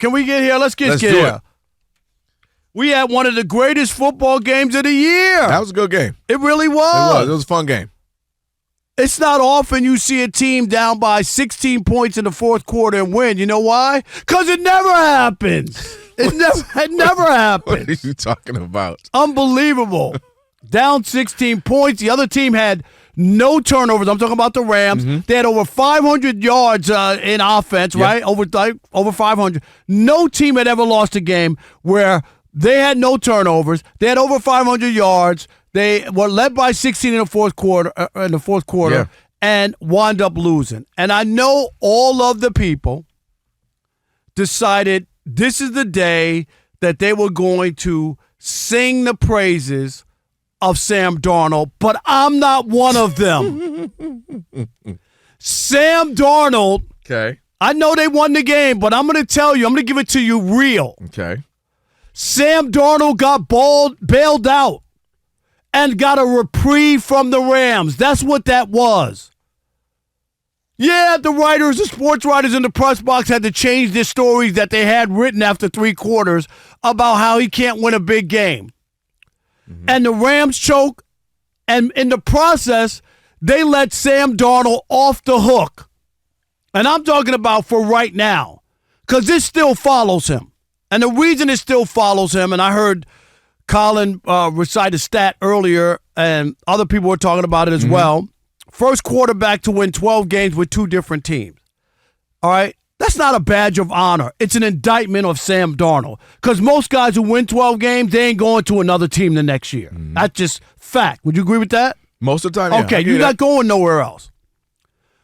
Can we get here? Let's get do here. it. We had one of the greatest football games of the year. That was a good game. It really was. It was a fun game. It's not often you see a team down by 16 points in the fourth quarter and win. You know why? Because it never happens. It never happens. What are you talking about? Unbelievable. Down 16 points. The other team had no turnovers. I'm talking about the Rams. Mm-hmm. They had over 500 yards in offense, right? Over 500. No team had ever lost a game where they had no turnovers. They had over 500 yards. They were led by 16 in the fourth quarter, and wound up losing. And I know all of the people decided this is the day that they were going to sing the praises of Sam Darnold, but I'm not one of them. Sam Darnold. Okay. I know they won the game, but I'm going to tell you, I'm going to give it to you real. Okay. Sam Darnold got bailed out and got a reprieve from the Rams. That's what that was. Yeah, the sports writers in the press box had to change their stories that they had written after 3 quarters about how he can't win a big game. Mm-hmm. And the Rams choke, and in the process, they let Sam Darnold off the hook. And I'm talking about for right now, because this still follows him. And the reason it still follows him, and I heard Colin recite a stat earlier, and other people were talking about it as well. First quarterback to win 12 games with 2 different teams. All right? That's not a badge of honor. It's an indictment of Sam Darnold. Because most guys who win 12 games, they ain't going to another team the next year. That's just fact. Would you agree with that? Most of the time, yeah. Okay, you're not going nowhere else.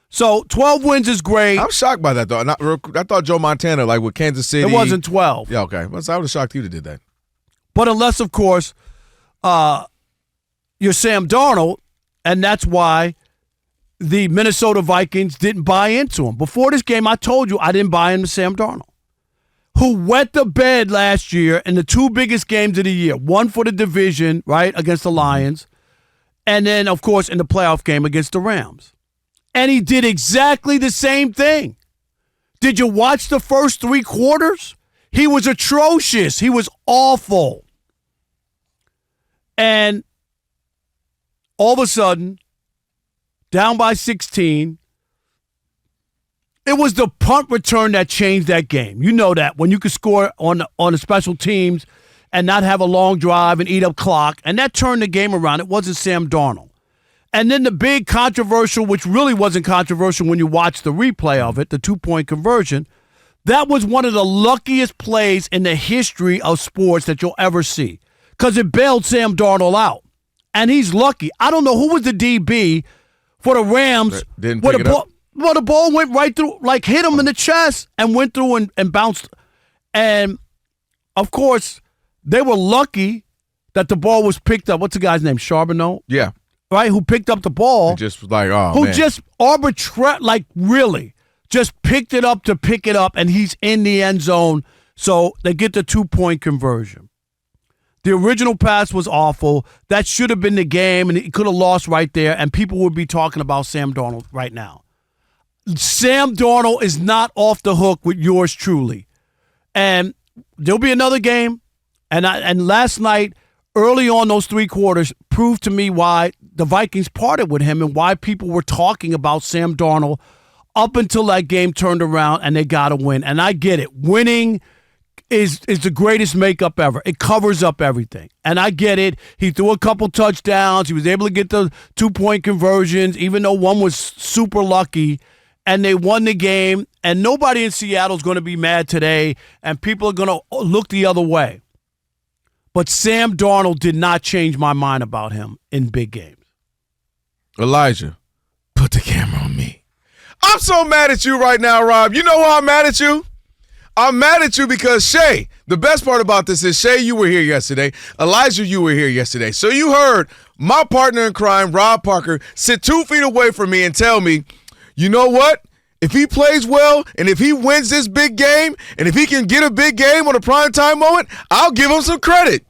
So 12 wins is great. I'm shocked by that, though. I thought Joe Montana, like with Kansas City. It wasn't 12. Yeah, okay. I was shocked you did that. But unless, of course, you're Sam Darnold, and that's why the Minnesota Vikings didn't buy into him. Before this game, I told you I didn't buy into Sam Darnold, who wet the bed last year in the 2 biggest games of the year. One for the division, right, against the Lions, and then, of course, in the playoff game against the Rams. And he did exactly the same thing. Did you watch the first 3 quarters? He was atrocious. He was awful. And all of a sudden, down by 16, it was the punt return that changed that game. You know that. When you could score on the special teams and not have a long drive and eat up clock, and that turned the game around. It wasn't Sam Darnold. And then the big controversial, which really wasn't controversial when you watch the replay of it, the 2-point conversion, that was one of the luckiest plays in the history of sports that you'll ever see because it bailed Sam Darnold out. And he's lucky. I don't know who was the DB for the Rams. Didn't pick it up. Well, the ball went right through, like hit him in the chest and went through and bounced. And, of course, they were lucky that the ball was picked up. What's the guy's name? Charbonneau? Yeah. Right, who picked up the ball. He just like, oh, who man. just really just picked it up to pick it up, and he's in the end zone, so they get the 2-point conversion. The original pass was awful. That should have been the game, and he could have lost right there, and people would be talking about Sam Darnold right now. Sam Darnold is not off the hook with yours truly. And there'll be another game, and last night, early on those 3 quarters, proved to me why the Vikings parted with him and why people were talking about Sam Darnold up until that game turned around and they got to win. And I get it. Winning is the greatest makeup ever. It covers up everything. And I get it. He threw a couple touchdowns. He was able to get the 2-point conversions, even though one was super lucky. And they won the game. And nobody in Seattle is going to be mad today. And people are going to look the other way. But Sam Darnold did not change my mind about him in big games. Elijah, put the camera on me. I'm so mad at you right now, Rob. You know why I'm mad at you? I'm mad at you because, Shay, the best part about this is, Shay, you were here yesterday. Elijah, you were here yesterday. So you heard my partner in crime, Rob Parker, sit 2 feet away from me and tell me, you know what? If he plays well and if he wins this big game and if he can get a big game on a primetime moment, I'll give him some credit.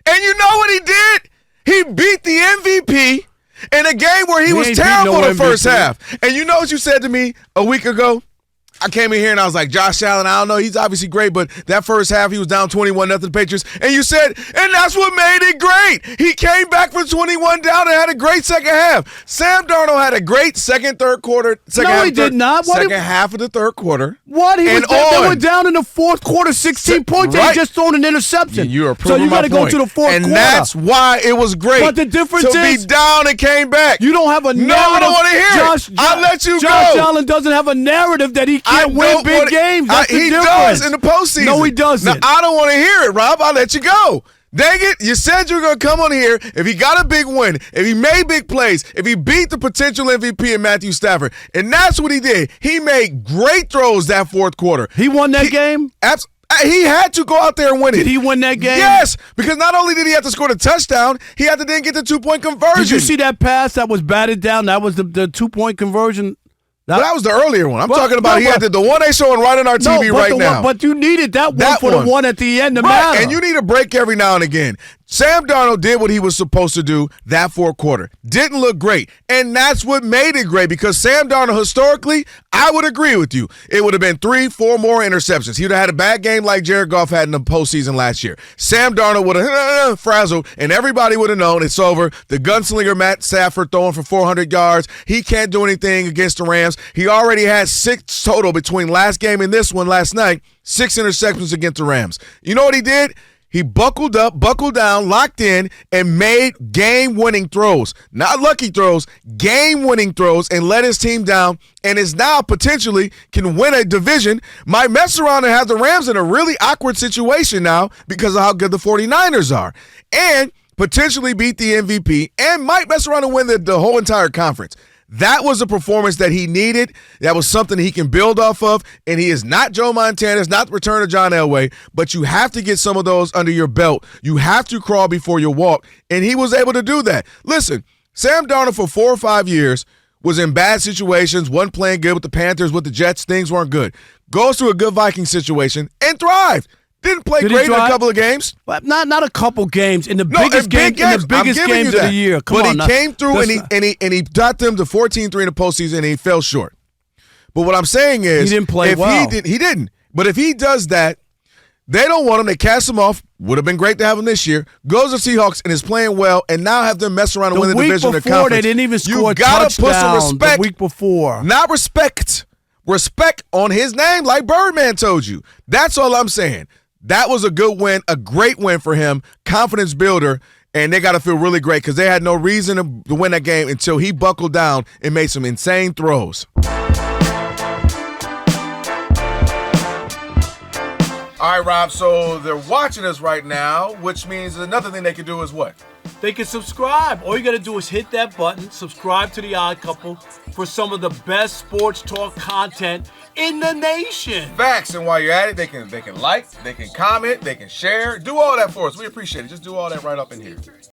And you know what he did? He beat the MVP in a game where he was terrible in the first half. And you know what you said to me a week ago? I came in here and I was like, Josh Allen, I don't know, he's obviously great, but that first half he was down 21-0 to the Patriots. And you said, and that's what made it great. He came back from 21 down and had a great second half. Sam Darnold had a great third quarter. He did not. Second half of the third quarter. What? They were down in the fourth quarter, 16 points. They had just thrown an interception. You are so you got to go to the fourth quarter. And that's why it was great. But the difference to is, be down and came back. You don't have a narrative. No, I don't want to hear it. I'll let you go. Josh Allen doesn't have a narrative that he can't win big games. That's the difference. He does in the postseason. No, he doesn't. Now, I don't want to hear it, Rob. I'll let you go. Dang it, you said you were going to come on here if he got a big win, if he made big plays, if he beat the potential MVP in Matthew Stafford. And that's what he did. He made great throws that fourth quarter. He won that game? He had to go out there and win it. Did he win that game? Yes, because not only did he have to score the touchdown, he had to then get the 2-point conversion. Did you see that pass that was batted down? That was the 2-point conversion. That was the earlier one. I'm talking about he had the one they showing right on our TV right now. But you needed that one for the one at the end to matter. And you need a break every now and again. Sam Darnold did what he was supposed to do that fourth quarter. Didn't look great. And that's what made it great because Sam Darnold, historically, I would agree with you. It would have been 3-4 more interceptions. He would have had a bad game like Jared Goff had in the postseason last year. Sam Darnold would have frazzled, and everybody would have known it's over. The gunslinger Matt Stafford throwing for 400 yards. He can't do anything against the Rams. He already had 6 total between last game and this one last night. 6 interceptions against the Rams. You know what he did? He buckled up, buckled down, locked in, and made game-winning throws. Not lucky throws, game-winning throws, and let his team down, and is now potentially can win a division. Might mess around and have the Rams in a really awkward situation now because of how good the 49ers are. And potentially beat the MVP, and might mess around and win the whole entire conference. That was a performance that he needed. That was something he can build off of. And he is not Joe Montana. It's not the return of John Elway. But you have to get some of those under your belt. You have to crawl before you walk. And he was able to do that. Listen, Sam Darnold for 4 or 5 years was in bad situations, wasn't playing good with the Panthers, with the Jets. Things weren't good. Goes to a good Viking situation and thrived. Didn't play great in a couple of games. But not a couple games. In the biggest games of the year. But he came through and he got them to 14-3 in the postseason and he fell short. But what I'm saying is he didn't play well. He didn't. But if he does that, they don't want him. They cast him off. Would have been great to have him this year. Goes to Seahawks and is playing well, and now have them mess around and win the division or conference. They didn't even score a touchdown. You gotta put some respect. The week before. Not respect. Respect on his name, like Birdman told you. That's all I'm saying. That was a good win, a great win for him, confidence builder, and they got to feel really great because they had no reason to win that game until he buckled down and made some insane throws. All right, Rob, so they're watching us right now, which means another thing they can do is what? They can subscribe. All you got to do is hit that button, subscribe to The Odd Couple for some of the best sports talk content in the nation. Facts, and while you're at it, they can like, they can comment, they can share. Do all that for us. We appreciate it. Just do all that right up in here.